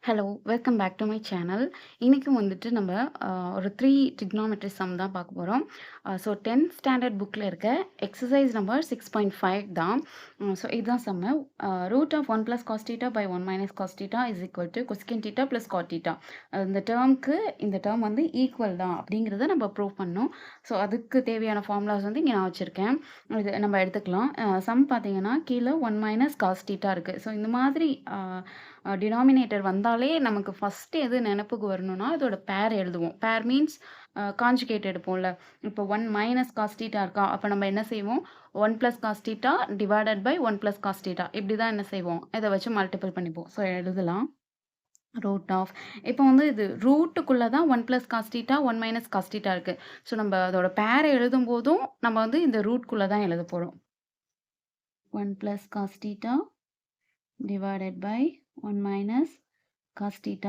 Hello! Welcome back to my channel. இன்னைக்கு வந்துட்டு நம்ம ஒரு 3 ட்ரிக்னாமெட்ரி சம் தான் பார்க்க போறோம். ஸோ 10th ஸ்டாண்டர்ட் புக்ல இருக்க எக்ஸர்சைஸ் நம்பர் 6.5 தான். ஸோ இதுதான் சம்மு. Root of 1 + cos θ by 1 - cos θ is equal to cosecant θ + cot θ. இந்த டேர்ம்க்கு இந்த டேர்ம் வந்து ஈக்குவல் தான் அப்படிங்கிறத நம்ம ப்ரூவ் பண்ணணும். ஸோ அதுக்கு தேவையான ஃபார்முலாஸ் வந்து இங்க நான் வச்சிருக்கேன். இது நம்ம எடுத்துக்கலாம். சம் பார்த்தீங்கன்னா கீழ 1 - cos θ இருக்கு. ஸோ இந்த மாதிரி டினாமினேட்டர் வந்தாலே நமக்கு ஃபர்ஸ்ட் எது நெனப்புக்கு வரணும்னா, அதோட பேர் எழுதுவோம். பேர் மீன்ஸ் கான்ஜுகேட் எடுப்போம்ல. இப்போ 1 - cos θ இருக்கா? அப்ப நம்ம என்ன செய்வோம்? 1 + cos θ டிவைடட் பை 1 + cos θ இப்படி தான் என்ன செய்வோம்? இத வச்சு மல்டிபிள் பண்ணிப்போம். ஸோ எழுதலாம். ரூட் ஆஃப் இப்போ வந்து இது ரூட்டுக்குள்ள தான் 1 + cos θ 1 - cos θ இருக்கு. ஸோ நம்ம அதோட பேர எழுதும்போதும் நம்ம வந்து இந்த ரூட்குள்ள தான் எழுத போறோம். 1 + cos θ டிவைடட் பை 1 - cos θ.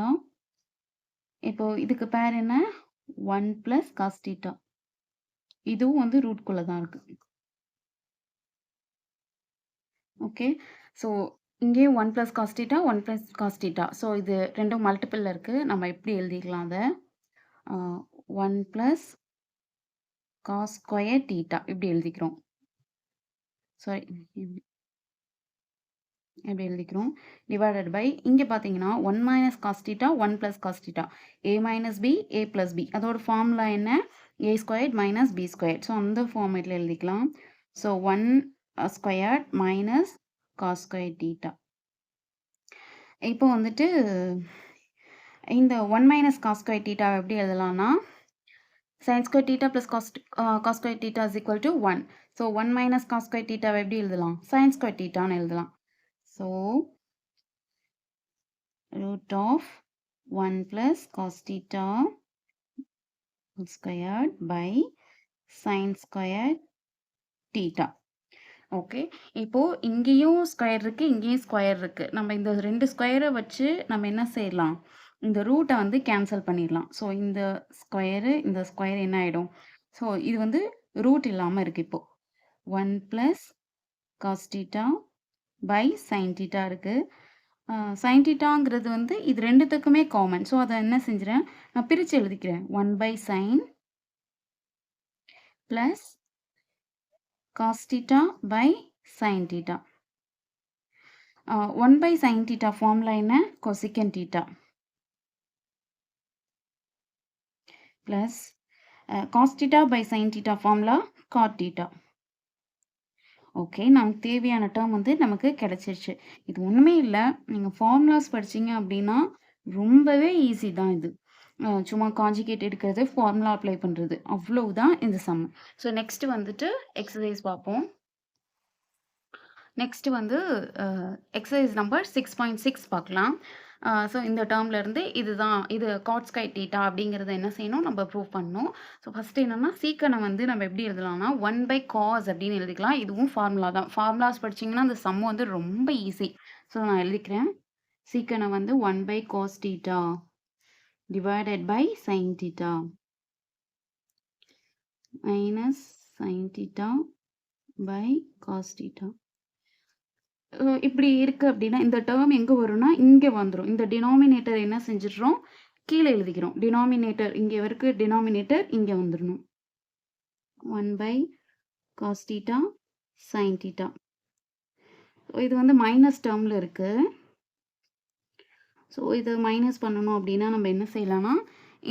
இப்போ இதுக்கு பேர் என்ன? 1 + cos θ. இதுவும் வந்து ரூட்குள்ள தான் இருக்கு. ஓகே. ஸோ இங்கேயும் 1 + cos θ 1 + cos θ. ஸோ இது 2ம் மல்டிபிள்ல இருக்கு. நம்ம எப்படி எழுதிக்கலாம் அத? 1 + cos ஸ்கொயர் θ இப்படி எழுதிக்கிறோம். சாரி இப்படி எழுதிக்கிறோம். டிவைடட் பை இங்க பார்த்தீங்கன்னா 1 - cos θ 1 + cos θ. a - b a + b அதோட ஃபார்முலா என்ன? a² - b². ஸோ அந்த ஃபார்மேட்ல எழுதிக்கலாம். So 1² - cos square θ. இப்போ வந்துட்டு இந்த 1 - cos ஸ்கொயர் θ எப்படி எழுதலாம்னா sin square θ + cos square θ is equal to 1. So 1 - cos square θ எப்படி எழுதலாம்? sin ஸ்கொயர் θன்னு எழுதலாம். ஸோ root of 1 + cos θ squared by sin square θ. Okay. இப்போ இங்கேயும் ஸ்கொயர் இருக்கு, இங்கேயும் ஸ்கொயர் இருக்கு. நம்ம இந்த 2 ஸ்கொயர வச்சு நம்ம என்ன செய்யலாம்? இந்த ரூட்ட வந்து கேன்சல் பண்ணிடலாம். ஸோ இந்த ஸ்கொயர் என்ன ஆயிடும்? ஸோ இது வந்து ரூட் இல்லாம இருக்கு இப்போ. 1 + cos θ by sin θ இருக்கு. sin θங்கிறது வந்து இது 2த்துக்குமே காமன். ஸோ அத என்ன செஞ்சுறேன்? நான் பிரிச்சு எழுதிக்கிறேன். 1/sin plus cos θ by sin θ. 1/sin θ formula என்ன? cosecant θ plus cos θ by sin θ formula cot θ. Okay. நமக்கு தேவையான டேர்ம் வந்து நமக்கு கிடைச்சிருச்சு. இது ஒண்ணுமே இல்ல. நீங்க ஃபார்முலாஸ் படிச்சீங்க அப்படின்னா, ரொம்பவே ஈஸி தான் இது. சும்மா கான்ஜுகேட் எடுக்கிறது, ஃபார்முலா அப்ளை பண்றது. அவ்வளவுதான் இந்த சம். ஸோ நெக்ஸ்ட் வந்துட்டு எக்ஸர்சைஸ் பார்ப்போம். நெக்ஸ்ட் வந்து எக்ஸர்சைஸ் நம்பர் 6.6 பார்க்கலாம். ஸோ இந்த டேர்ம்ல இருந்து இது காட் ஸ்கொயர் θ அப்படிங்கிறத என்ன செய்யணும்? நம்ம ப்ரூவ் பண்ணணும். ஸோ ஃபர்ஸ்ட் என்னன்னா சீக்கனை வந்து நம்ம எப்படி எழுதலாம்னா 1/cos அப்படின்னு எழுதிக்கலாம். இதுவும் ஃபார்முலா தான். ஃபார்முலாஸ் படிச்சீங்கன்னா அந்த சம் வந்து ரொம்ப ஈஸி. ஸோ நான் எழுதிக்கிறேன். சீக்கனை வந்து 1/cos θ divided by sin θ minus sin θ by cos θ. இப்படி இருக்கு அப்படின்னா இந்த டேர்ம் எங்க வரும்னா இங்க வந்துரும். இந்த டினாமினேட்டர் என்ன செஞ்சிடுறோம்? கீழே எழுதிக்கிறோம். டினாமினேட்டர் இங்க இருக்கு. டினாமினேட்டர் இங்க வந்துடணும். 1/cos θ sin θ. இது வந்து மைனஸ் டேர்ம்ல இருக்கு. ஸோ இது மைனஸ் பண்ணணும் அப்படின்னா நம்ம என்ன செய்யலாம்னா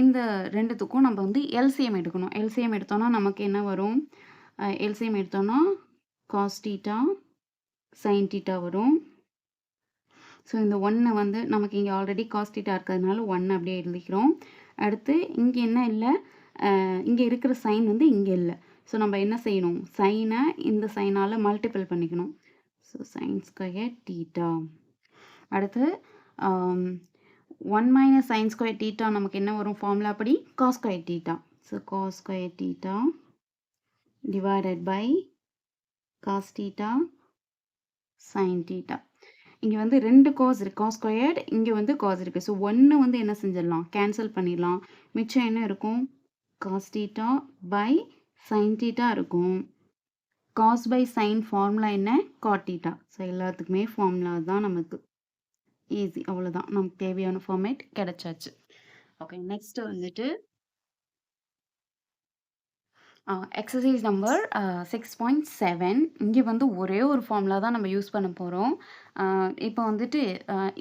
இந்த 2த்துக்கும் நம்ம வந்து எல்சிஎம் எடுக்கணும். எல்சிஎம் எடுத்தோம்னா நமக்கு என்ன வரும்? எல்சிஎம் எடுத்தோம்னா cos θ sin θ வரும். ஸோ இந்த 1 வந்து நமக்கு இங்கே ஆல்ரெடி cos θ இருக்கிறதுனால 1 அப்படியே எழுதிக்கிறோம். அடுத்து இங்கே என்ன இல்லை? இங்கே இருக்கிற சைன் வந்து இங்கே இல்லை. ஸோ நம்ம என்ன செய்யணும்? சைனை இந்த சைனால் மல்டிபிள் பண்ணிக்கணும். So sin square θ. அடுத்து 1 - sin ஸ்கொயர் θ நமக்கு என்ன வரும்? ஃபார்முலா படி cos square θ. So cos square θ divided by cos θ sin θ. இங்கே வந்து 2 cos இருக்கு. cos ஸ்கொயர்ட் இங்கே வந்து cos இருக்கு. ஸோ 1 வந்து என்ன செஞ்சிடலாம்? கேன்சல் பண்ணிடலாம். மிச்சம் என்ன இருக்கும்? cos θ பை sin θ இருக்கும். cos பை sin ஃபார்முலா என்ன? cot θ. ஸோ எல்லாத்துக்குமே ஃபார்முலா தான் நமக்கு. ஈஸி அவ்வளோதான். நமக்கு தேவையான ஃபார்மேட் கிடைச்சாச்சு. ஓகே. நெக்ஸ்ட் வந்துட்டு எக்ஸர்சைஸ் நம்பர் 6.7 இங்கே வந்து ஒரே ஒரு ஃபார்முலா தான் நம்ம யூஸ் பண்ண போகிறோம். இப்போ வந்துட்டு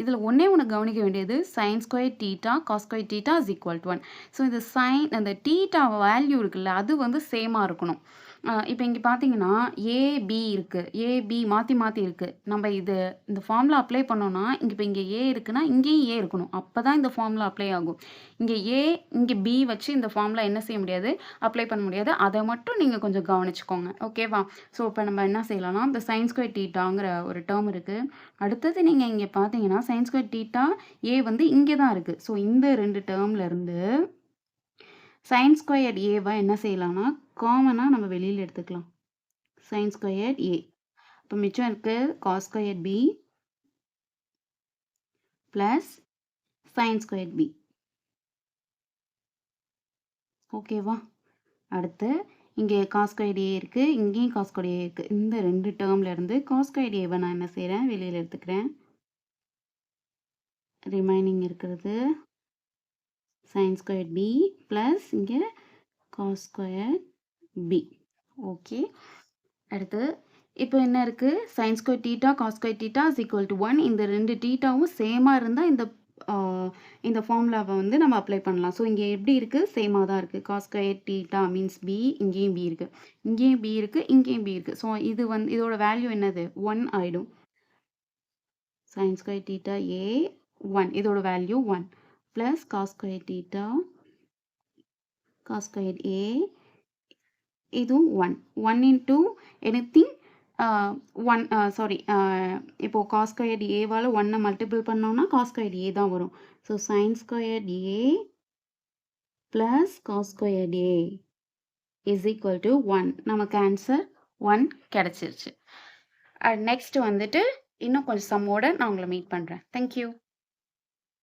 இதில் ஒன்றே ஒன்று கவனிக்க வேண்டியது sine square theta cos square theta is equal to 1. So இந்த சைன் அந்த டீட்டா வேல்யூ இருக்குல்ல அது வந்து சேமாக இருக்கணும். இப்போ இங்கே பார்த்தீங்கன்னா ஏபி இருக்குது, ஏபி மாற்றி மாற்றி இருக்குது. நம்ம இந்த ஃபார்முலா அப்ளை பண்ணோன்னா இங்கே ஏ இருக்குன்னா இங்கேயும் ஏ இருக்கணும். அப்போ தான் இந்த ஃபார்முலா அப்ளை ஆகும். இங்கே ஏ இங்கே பி வச்சு இந்த ஃபார்முலா என்ன செய்ய முடியாது, அப்ளை பண்ண முடியாது. அதை மட்டும் நீங்கள் கொஞ்சம் கவனிச்சுக்கோங்க. ஓகேவா? ஸோ இப்போ நம்ம என்ன செய்யலாம்னா இந்த சைன் ஸ்கொயர் டீட்டாங்கிற ஒரு டேர்ம் இருக்குது. அடுத்தது நீங்கள் இங்கே பார்த்தீங்கன்னா சைன் ஸ்கொயர் டீட்டா ஏ வந்து இங்கே தான் இருக்குது. ஸோ இந்த 2 டேர்ம்ல இருந்து சைன் ஸ்கொயர் ஏவை என்ன செய்யலாம்னா காமனாக நம்ம வெளியில் எடுத்துக்கலாம். Sine square A. இப்போ மிச்சம் இருக்கு cos square B plus sine square B. ஓகேவா? அடுத்து இங்கே காஸ் ஸ்கொயர் ஏ இருக்குது, இங்கேயும் காஸ் ஸ்கொயர் ஏ இருக்குது. இந்த 2 டேர்ம்ல இருந்து காஸ் ஸ்கொயர் ஏவை நான் என்ன செய்கிறேன், வெளியில் எடுத்துக்கிறேன். ரிமைனிங் இருக்கிறது sin squared b plus இங்கே cos squared b. ஓகே. அடுத்து இப்போ என்ன இருக்குது, sin squared theta cos squared theta is equal to 1. இந்த 2 டீட்டாவும் சேமாக இருந்தால் இந்த ஃபார்முலாவை வந்து நம்ம அப்ளை பண்ணலாம். ஸோ இங்கே எப்படி இருக்குது, சேமாக தான் இருக்குது. cos squared theta means b, இங்கேயும் b இருக்குது, இங்கேயும் b இருக்குது, இங்கேயும் b இருக்குது. ஸோ இது வந்து இதோட வேல்யூ என்னது, 1 ஆகிடும். sin squared theta a 1, இதோட value 1 plus cos squared theta cos squared a இதுவும் 1. 1 into anything 1 சாரி இப்போ cos squared a wall 1 multiple பண்ணோம்னா cos squared a தான் வரும். So sin squared a plus cos squared a is equal to 1. நமக்கு answer 1 கிடைச்சிருச்சு. Next வந்துட்டு இன்னும் கொஞ்சம் சம்மோட நான் உங்களை மீட் பண்ணுறேன். தேங்க்யூ.